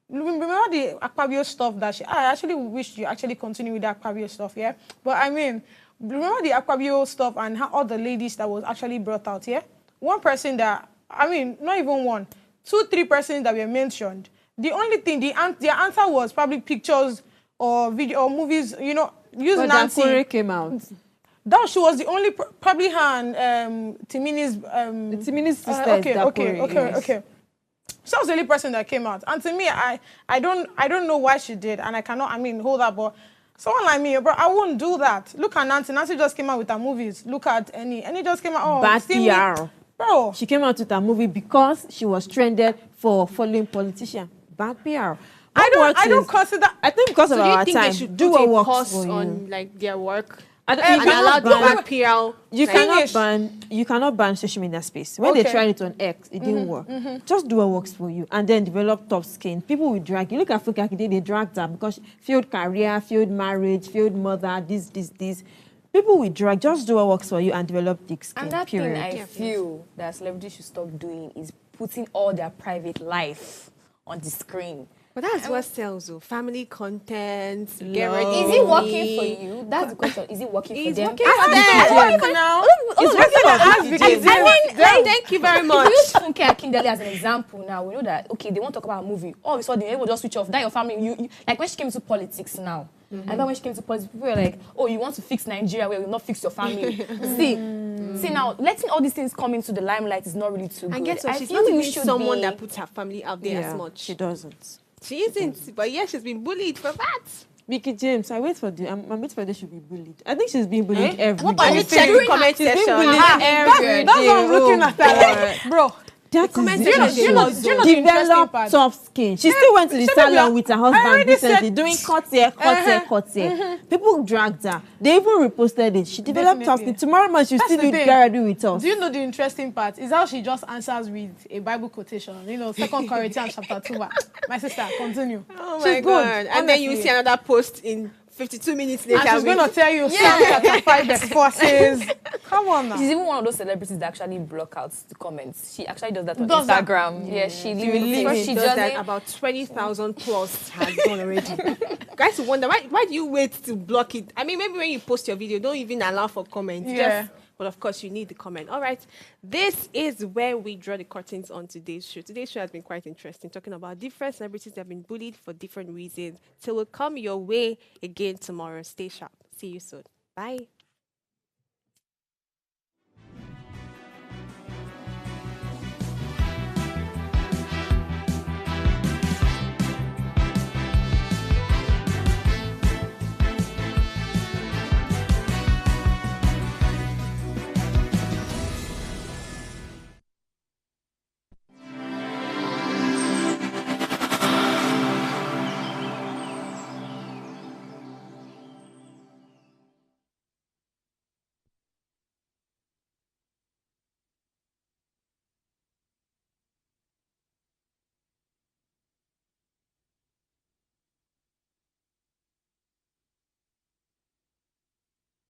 remember the Akpabio stuff I actually wish you actually continue with the Akpabio stuff, yeah? But remember the Akpabio stuff and how all the ladies that was actually brought out, yeah? One person that, not even one, 2, 3 persons that were mentioned, the only thing, their answer was probably pictures or video or movies, using Nancy. Dankore came out. That she was the only, probably her and Timini's... Timini's sister is Dankore. Okay. She was the only person that came out. And to me, I don't know why she did, and I cannot, hold that, but someone like me, bro, I won't do that. Look at Nancy. Nancy just came out with her movies. Look at Annie just came out. Bad PR. Bro. She came out with a movie because she was trended for following politicians. Bad PR. I don't consider... I think because of So do you our think time, they should do put what a works pause for you. on their work And and allow the bad PR? You cannot ban social media space. When they tried it on X, it didn't work. Just do what works for you and then develop tough skin. People will drag you. Look at Funke Akindele, they dragged her because failed career, failed marriage, failed mother, this. People will drag. Just do what works for you and develop thick skin. And that period. thing I feel that celebrities should stop doing is putting all their private life on the screen. But that's what sells, though. Family content, get ready. Is it working for you? That's the question. Is it working for It's them? working for them. now. It's working for us. Thank you very much. If you use Funke Akindele as an example now, we know that, okay, they want to talk about a movie. All of a sudden, they will just switch off. That your family, you like when she came to politics now. I remember when she came to politics, people were like, oh, you want to fix Nigeria where you will not fix your family. See now, letting all these things come into the limelight is not really too good. And guess what? She's feel not you even should someone be- that puts her family out there as much. She doesn't. She isn't, but yeah, she's been bullied for that. Mickey James, I'm waiting for this should be bullied. I think she's being bullied every What day. are you Check the comment She's being section. bullied every That's day. what I'm looking Oh, at. Like, bro, That comment is section it. is do you know the interesting Develop part? soft skin. She still went to the Shebi, salon with her I husband already recently, said- doing cut here. People dragged her. They even reposted it. She developed soft skin. Definitely. Tomorrow morning she'll That's still the do thing. Garadu with us. Do you know the interesting part? Is how she just answers with a Bible quotation. You know, 2 Corinthians chapter 2. My sister, continue. Oh She's my good, God. And then you honestly. see another post in 52 minutes later. And she's going to tell you Psalm chapter 5 verse 4 says, come on now. She's even one of those celebrities that actually block out the comments. She actually does that on Does that? Instagram. Yeah, she leaves leave it. it. She does does that it. about 20,000 plus has gone already. Guys wonder why do you wait to block it? I mean, maybe when you post your video, don't even allow for comments. Yeah. But of course, you need the comment. All right. This is where we draw the curtains on today's show. Today's show has been quite interesting, talking about different celebrities that have been bullied for different reasons. So we'll come your way again tomorrow. Stay sharp. See you soon. Bye.